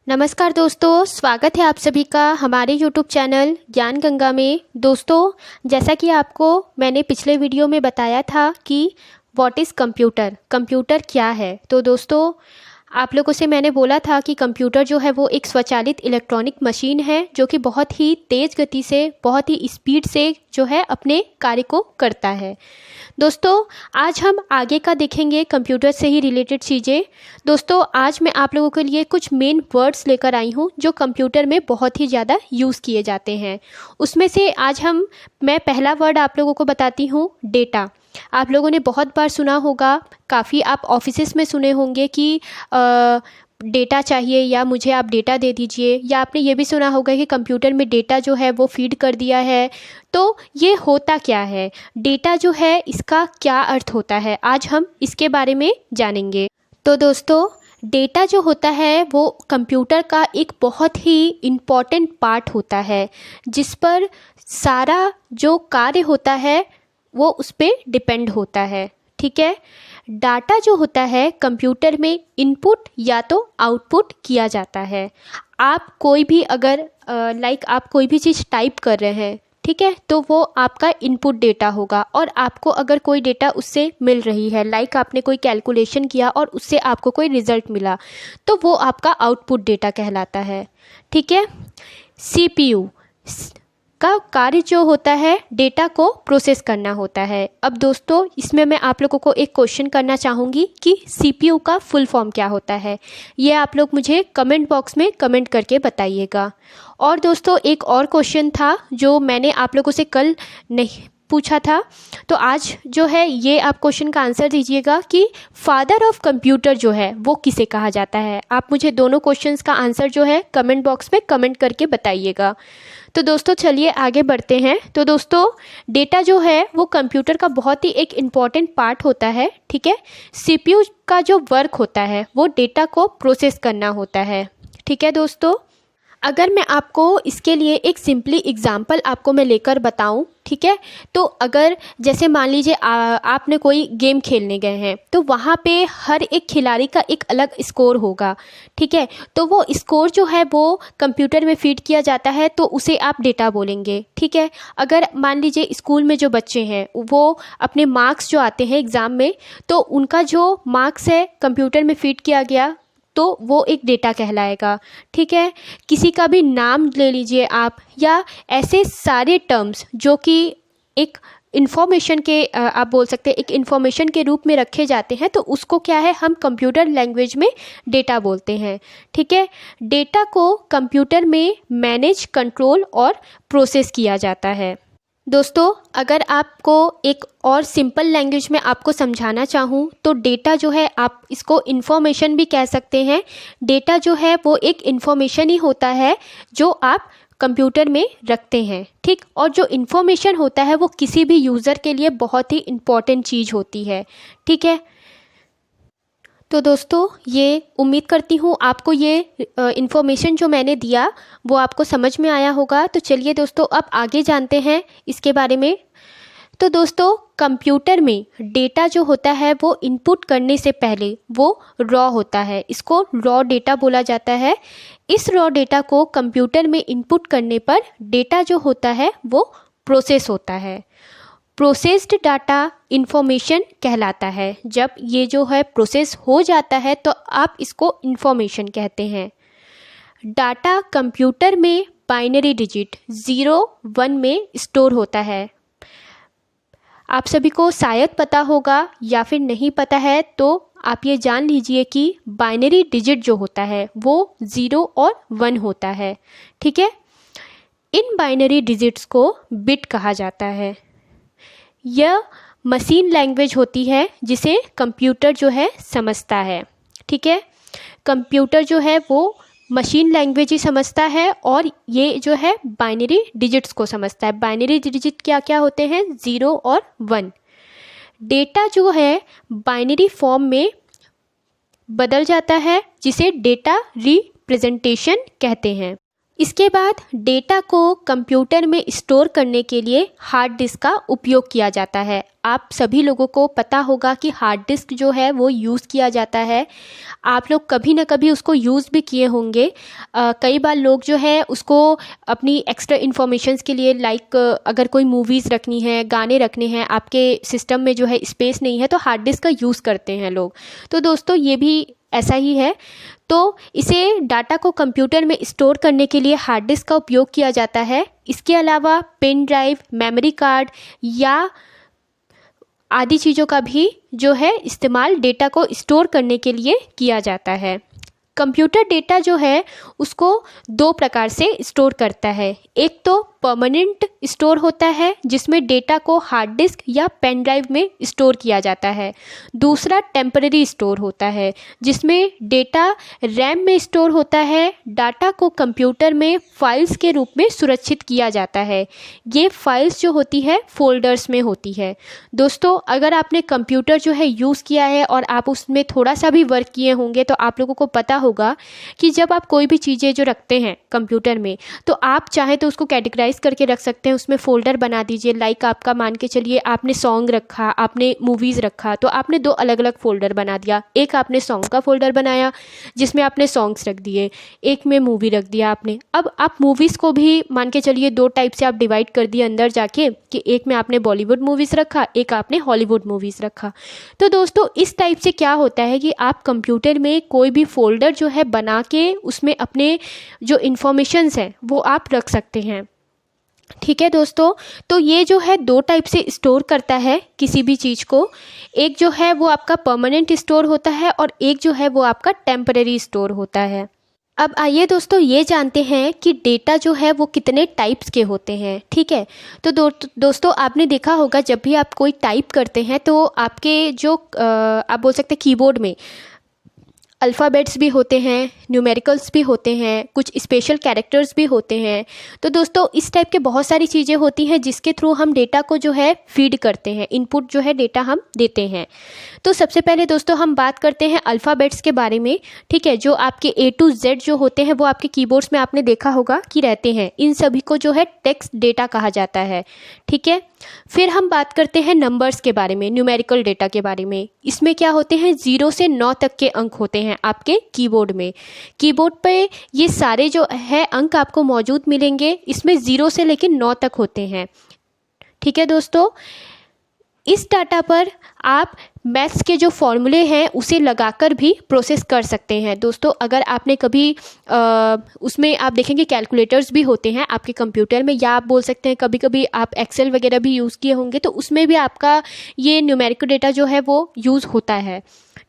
नमस्कार दोस्तों, स्वागत है आप सभी का हमारे YouTube चैनल ज्ञान गंगा में। दोस्तों, जैसा कि आपको मैंने पिछले वीडियो में बताया था कि व्हाट इज़ कंप्यूटर क्या है। तो दोस्तों, आप लोगों से मैंने बोला था कि कंप्यूटर जो है वो एक स्वचालित इलेक्ट्रॉनिक मशीन है जो कि बहुत ही तेज़ गति से, बहुत ही स्पीड से जो है अपने कार्य को करता है। दोस्तों, आज हम आगे का देखेंगे कंप्यूटर से ही रिलेटेड चीज़ें। दोस्तों, आज मैं आप लोगों के लिए कुछ मेन वर्ड्स लेकर आई हूँ जो कंप्यूटर में बहुत ही ज़्यादा यूज़ किए जाते हैं। उसमें से आज मैं पहला वर्ड आप लोगों को बताती हूँ, डेटा। आप लोगों ने बहुत बार सुना होगा, काफ़ी आप ऑफिसेस में सुने होंगे कि डेटा चाहिए या मुझे आप डेटा दे दीजिए, या आपने ये भी सुना होगा कि कंप्यूटर में डेटा जो है वो फीड कर दिया है। तो ये होता क्या है, डेटा जो है इसका क्या अर्थ होता है, आज हम इसके बारे में जानेंगे। तो दोस्तों, डेटा जो होता है वो कंप्यूटर का एक बहुत ही इम्पॉर्टेंट पार्ट होता है जिस पर सारा जो कार्य होता है वो उस पर डिपेंड होता है। ठीक है, डाटा जो होता है कंप्यूटर में इनपुट या तो आउटपुट किया जाता है। आप कोई भी अगर आप कोई भी चीज़ टाइप कर रहे हैं, ठीक है, तो वो आपका इनपुट डेटा होगा। और आपको अगर कोई डेटा उससे मिल रही है, आपने कोई कैलकुलेशन किया और उससे आपको कोई रिज़ल्ट मिला, तो वो आपका आउटपुट डेटा कहलाता है। ठीक है, CPU का कार्य जो होता है डेटा को प्रोसेस करना होता है। अब दोस्तों, इसमें मैं आप लोगों को एक क्वेश्चन करना चाहूँगी कि CPU का फुल फॉर्म क्या होता है। ये आप लोग मुझे कमेंट बॉक्स में कमेंट करके बताइएगा। और दोस्तों, एक और क्वेश्चन था जो मैंने आप लोगों से कल नहीं पूछा था, तो आज जो है ये आप क्वेश्चन का आंसर दीजिएगा कि फादर ऑफ कंप्यूटर जो है वो किसे कहा जाता है। आप मुझे दोनों क्वेश्चंस का आंसर जो है कमेंट बॉक्स में कमेंट करके बताइएगा। तो दोस्तों, चलिए आगे बढ़ते हैं। तो दोस्तों, डेटा जो है वो कंप्यूटर का बहुत ही एक इम्पॉर्टेंट पार्ट होता है। ठीक है, CPU का जो वर्क होता है वो डेटा को प्रोसेस करना होता है। ठीक है दोस्तों, अगर मैं आपको इसके लिए एक सिंपली एग्जांपल आपको मैं लेकर बताऊं, ठीक है, तो अगर जैसे मान लीजिए आपने कोई गेम खेलने गए हैं, तो वहाँ पे हर एक खिलाड़ी का एक अलग स्कोर होगा। ठीक है, तो वो स्कोर जो है वो कंप्यूटर में फीड किया जाता है, तो उसे आप डेटा बोलेंगे। ठीक है, अगर मान लीजिए स्कूल में जो बच्चे हैं वो अपने मार्क्स जो आते हैं एग्ज़ाम में, तो उनका जो मार्क्स है कंप्यूटर में फीड किया गया, तो वो एक डेटा कहलाएगा। ठीक है, किसी का भी नाम ले लीजिए आप, या ऐसे सारे टर्म्स जो कि एक इन्फॉर्मेशन के आप बोल सकते हैं एक इन्फॉर्मेशन के रूप में रखे जाते हैं, तो उसको क्या है, हम कंप्यूटर लैंग्वेज में डेटा बोलते हैं। ठीक है, डेटा को कंप्यूटर में मैनेज, कंट्रोल और प्रोसेस किया जाता है। दोस्तों, अगर आपको एक और सिंपल लैंग्वेज में आपको समझाना चाहूँ, तो डेटा जो है आप इसको इन्फॉर्मेशन भी कह सकते हैं। डेटा जो है वो एक इन्फॉर्मेशन ही होता है जो आप कंप्यूटर में रखते हैं। ठीक, और जो इन्फॉर्मेशन होता है वो किसी भी यूज़र के लिए बहुत ही इम्पॉर्टेंट चीज़ होती है। ठीक है, तो दोस्तों, ये उम्मीद करती हूँ आपको ये इन्फॉर्मेशन जो मैंने दिया वो आपको समझ में आया होगा। तो चलिए दोस्तों, अब आगे जानते हैं इसके बारे में। तो दोस्तों, कंप्यूटर में डेटा जो होता है वो इनपुट करने से पहले वो रॉ होता है, इसको रॉ डेटा बोला जाता है। इस रॉ डेटा को कंप्यूटर में इनपुट करने पर डेटा जो होता है वो प्रोसेस होता है। प्रोसेस्ड डाटा इन्फॉर्मेशन कहलाता है। जब ये जो है प्रोसेस हो जाता है तो आप इसको इन्फॉर्मेशन कहते हैं। डाटा कंप्यूटर में बाइनरी डिजिट 0-1 में स्टोर होता है। आप सभी को शायद पता होगा या फिर नहीं पता है, तो आप ये जान लीजिए कि बाइनरी डिजिट जो होता है वो 0 और 1 होता है। ठीक है, इन बाइनरी डिजिट्स को बिट कहा जाता है। यह मशीन लैंग्वेज होती है जिसे कंप्यूटर जो है समझता है। ठीक है, कंप्यूटर जो है वो मशीन लैंग्वेज ही समझता है और ये जो है बाइनरी डिजिट्स को समझता है। बाइनरी डिजिट क्या क्या होते हैं, 0 और 1। डेटा जो है बाइनरी फॉर्म में बदल जाता है जिसे डेटा रिप्रेजेंटेशन कहते हैं। इसके बाद डेटा को कंप्यूटर में स्टोर करने के लिए हार्ड डिस्क का उपयोग किया जाता है। आप सभी लोगों को पता होगा कि हार्ड डिस्क जो है वो यूज़ किया जाता है। आप लोग कभी ना कभी उसको यूज़ भी किए होंगे। कई बार लोग जो है उसको अपनी एक्स्ट्रा इन्फॉर्मेशंस के लिए, लाइक अगर कोई मूवीज़ रखनी है, गाने रखने हैं, आपके सिस्टम में जो है स्पेस नहीं है तो हार्ड डिस्क का यूज़ करते हैं लोग। तो दोस्तों ये भी ऐसा ही है। तो इसे डाटा को कंप्यूटर में स्टोर करने के लिए हार्ड डिस्क का उपयोग किया जाता है। इसके अलावा पेन ड्राइव, मेमोरी कार्ड या आदि चीज़ों का भी जो है इस्तेमाल डेटा को स्टोर करने के लिए किया जाता है। कंप्यूटर डेटा जो है उसको दो प्रकार से स्टोर करता है। एक तो परमानेंट स्टोर होता है जिसमें डेटा को हार्ड डिस्क या पेन ड्राइव में स्टोर किया जाता है। दूसरा टेम्पररी स्टोर होता है जिसमें डेटा रैम में स्टोर होता है। डाटा को कंप्यूटर में फाइल्स के रूप में सुरक्षित किया जाता है। ये फाइल्स जो होती है फोल्डर्स में होती है। दोस्तों अगर आपने कंप्यूटर जो है यूज़ किया है और आप उसमें थोड़ा सा भी वर्क किए होंगे तो आप लोगों को पता होगा कि जब आप कोई भी चीज़ें जो रखते हैं कंप्यूटर में तो आप चाहे तो उसको कैटेगराइज करके रख सकते हैं, उसमें फ़ोल्डर बना दीजिए। लाइक आपका मान के चलिए आपने सॉन्ग रखा, आपने मूवीज़ रखा, तो आपने दो अलग अलग फ़ोल्डर बना दिया। एक आपने सॉन्ग का फ़ोल्डर बनाया जिसमें आपने सॉन्ग्स रख दिए, एक में मूवी रख दिया आपने। अब आप मूवीज़ को भी मान के चलिए दो टाइप से आप डिवाइड कर दिए अंदर जाके कि एक में आपने बॉलीवुड मूवीज़ रखा, एक आपने हॉलीवुड मूवीज़ रखा। तो दोस्तों इस टाइप से क्या होता है कि आप कंप्यूटर में कोई भी फ़ोल्डर जो है बना के उसमें अपने जो इन्फॉर्मेशंस हैं वो आप रख सकते हैं। ठीक है दोस्तों, तो ये जो है दो टाइप से स्टोर करता है किसी भी चीज़ को। एक जो है वो आपका परमानेंट स्टोर होता है और एक जो है वो आपका टेम्परेरी स्टोर होता है। अब आइए दोस्तों ये जानते हैं कि डेटा जो है वो कितने टाइप्स के होते हैं। ठीक है, तो दोस्तों आपने देखा होगा जब भी आप कोई टाइप करते हैं तो आपके जो आप बोल सकते हैं कीबोर्ड में अल्फ़ाबेट्स भी होते हैं, न्यूमेरिकल्स भी होते हैं, कुछ स्पेशल कैरेक्टर्स भी होते हैं। तो दोस्तों इस टाइप के बहुत सारी चीज़ें होती हैं जिसके थ्रू हम डेटा को जो है फीड करते हैं, इनपुट जो है डेटा हम देते हैं। तो सबसे पहले दोस्तों हम बात करते हैं अल्फ़ाबेट्स के बारे में। ठीक है, जो आपके A to Z जो होते हैं वो आपके कीबोर्ड्स में आपने देखा होगा कि रहते हैं। इन सभी को जो है टेक्स्ट डेटा कहा जाता है। ठीक है, फिर हम बात करते हैं नंबर्स के बारे में, न्यूमेरिकल डेटा के बारे में। इसमें क्या होते हैं 0 से 9 तक के अंक होते हैं आपके कीबोर्ड में। कीबोर्ड पे ये सारे जो है अंक आपको मौजूद मिलेंगे। इसमें 0 से लेकर 9 तक होते हैं। ठीक है दोस्तों, इस डाटा पर आप मैथ्स के जो फॉर्मूले हैं उसे लगाकर भी प्रोसेस कर सकते हैं। दोस्तों अगर आपने कभी उसमें आप देखेंगे कैलकुलेटर्स भी होते हैं आपके कंप्यूटर में, या आप बोल सकते हैं कभी कभी आप एक्सेल वगैरह भी यूज़ किए होंगे तो उसमें भी आपका ये न्यूमेरिकल डेटा जो है वो यूज़ होता है।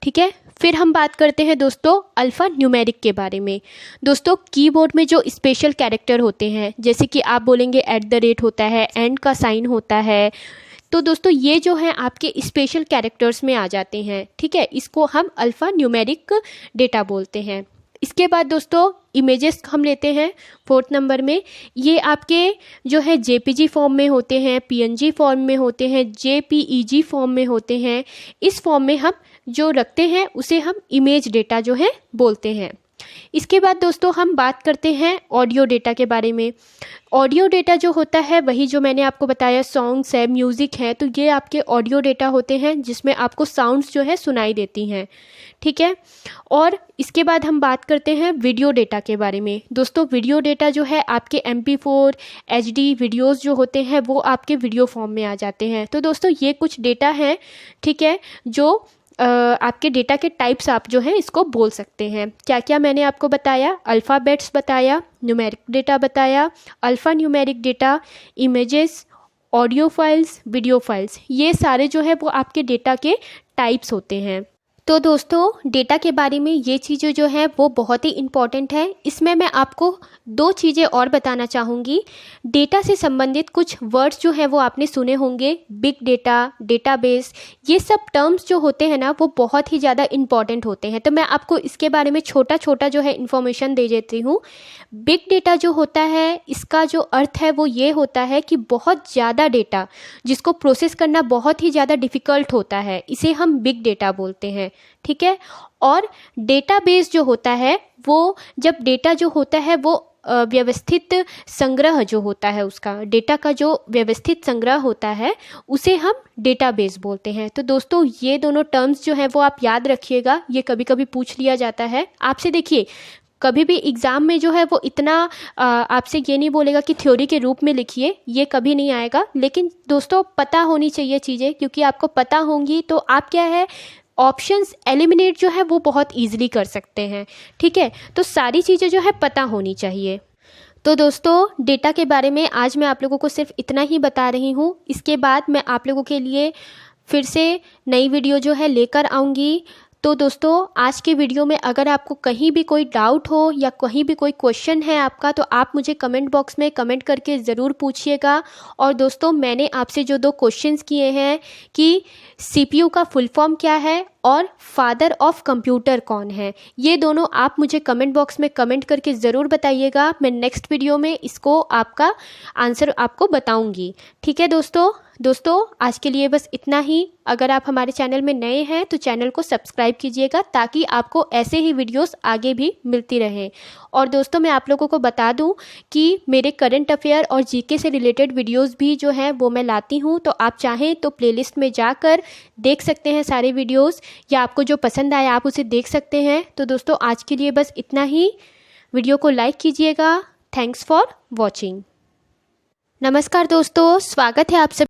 ठीक है, फिर हम बात करते हैं दोस्तों अल्फ़ा न्यूमेरिक के बारे में। दोस्तों कीबोर्ड में जो स्पेशल कैरेक्टर होते हैं जैसे कि आप बोलेंगे @ होता है, एंड का साइन होता है, तो दोस्तों ये जो है आपके स्पेशल कैरेक्टर्स में आ जाते हैं। ठीक है, इसको हम अल्फ़ा न्यूमेरिक डेटा बोलते हैं। इसके बाद दोस्तों इमेजेस हम लेते हैं 4th नंबर में। ये आपके जो है JPG फॉर्म में होते हैं, PNG फॉर्म में होते हैं, JPEG फॉर्म में होते हैं। इस फॉर्म में हम जो रखते हैं उसे हम इमेज डेटा जो है बोलते हैं। इसके बाद दोस्तों हम बात करते हैं ऑडियो डेटा के बारे में। ऑडियो डेटा जो होता है वही जो मैंने आपको बताया, सॉन्ग्स है, म्यूज़िक है, तो ये आपके ऑडियो डेटा होते हैं जिसमें आपको साउंड्स जो है सुनाई देती हैं। ठीक है, और इसके बाद हम बात करते हैं वीडियो डेटा के बारे में। दोस्तों वीडियो डेटा जो है आपके MP4 HD वीडियोज़ जो होते हैं वो आपके वीडियो फॉर्म में आ जाते हैं। तो दोस्तों ये कुछ डेटा हैं, ठीक है, जो आपके डेटा के टाइप्स आप जो है इसको बोल सकते हैं। क्या क्या मैंने आपको बताया, अल्फ़ाबेट्स बताया, न्यूमेरिक डेटा बताया, alpha numeric data, images, audio files, video files, ये सारे जो है वो आपके डेटा के टाइप्स होते हैं। तो दोस्तों डेटा के बारे में ये चीज़ें जो है वो बहुत ही इम्पॉर्टेंट है। इसमें मैं आपको दो चीज़ें और बताना चाहूँगी। डेटा से संबंधित कुछ वर्ड्स जो है वो आपने सुने होंगे, बिग डेटा, डेटाबेस, ये सब टर्म्स जो होते हैं ना वो बहुत ही ज़्यादा इम्पॉर्टेंट होते हैं। तो मैं आपको इसके बारे में छोटा छोटा जो है इन्फॉर्मेशन दे देती हूँ। बिग डेटा जो होता है इसका जो अर्थ है वो ये होता है कि बहुत ज़्यादा डेटा जिसको प्रोसेस करना बहुत ही ज़्यादा डिफ़िकल्ट होता है, इसे हम बिग डेटा बोलते हैं। ठीक है, और डेटाबेस जो होता है वो जब डेटा जो होता है वो व्यवस्थित संग्रह जो होता है, उसका डेटा का जो व्यवस्थित संग्रह होता है उसे हम डेटाबेस बोलते हैं। तो दोस्तों ये दोनों टर्म्स जो हैं वो आप याद रखिएगा, ये कभी कभी पूछ लिया जाता है आपसे। देखिए कभी भी एग्ज़ाम में जो है वो इतना आपसे ये नहीं बोलेगा कि थ्योरी के रूप में लिखिए, ये कभी नहीं आएगा। लेकिन दोस्तों पता होनी चाहिए चीज़ें, क्योंकि आपको पता होंगी तो आप क्या है ऑप्शंस एलिमिनेट जो है वो बहुत ईजिली कर सकते हैं। ठीक है, तो सारी चीज़ें जो है पता होनी चाहिए। तो दोस्तों डेटा के बारे में आज मैं आप लोगों को सिर्फ इतना ही बता रही हूँ। इसके बाद मैं आप लोगों के लिए फिर से नई वीडियो जो है लेकर आऊँगी। तो दोस्तों आज के वीडियो में अगर आपको कहीं भी कोई डाउट हो या कहीं भी कोई क्वेश्चन है आपका, तो आप मुझे कमेंट बॉक्स में कमेंट करके ज़रूर पूछिएगा। और दोस्तों मैंने आपसे जो 2 क्वेश्चंस किए हैं कि सीपीयू का फुल फॉर्म क्या है और फादर ऑफ कंप्यूटर कौन है, ये दोनों आप मुझे कमेंट बॉक्स में कमेंट करके ज़रूर बताइएगा। मैं नेक्स्ट वीडियो में इसको आपका आंसर आपको बताऊंगी। ठीक है दोस्तों आज के लिए बस इतना ही। अगर आप हमारे चैनल में नए हैं तो चैनल को सब्सक्राइब कीजिएगा, ताकि आपको ऐसे ही वीडियोस आगे भी मिलती रहें। और दोस्तों मैं आप लोगों को बता दूं कि मेरे करंट अफेयर और जीके से रिलेटेड वीडियोस भी जो हैं वो मैं लाती हूं, तो आप चाहें तो प्लेलिस्ट में जाकर देख सकते हैं सारे वीडियोस, या आपको जो पसंद आए आप उसे देख सकते हैं। तो दोस्तों आज के लिए बस इतना ही। वीडियो को लाइक कीजिएगा। Thanks for watching. नमस्कार दोस्तों, स्वागत है आप सब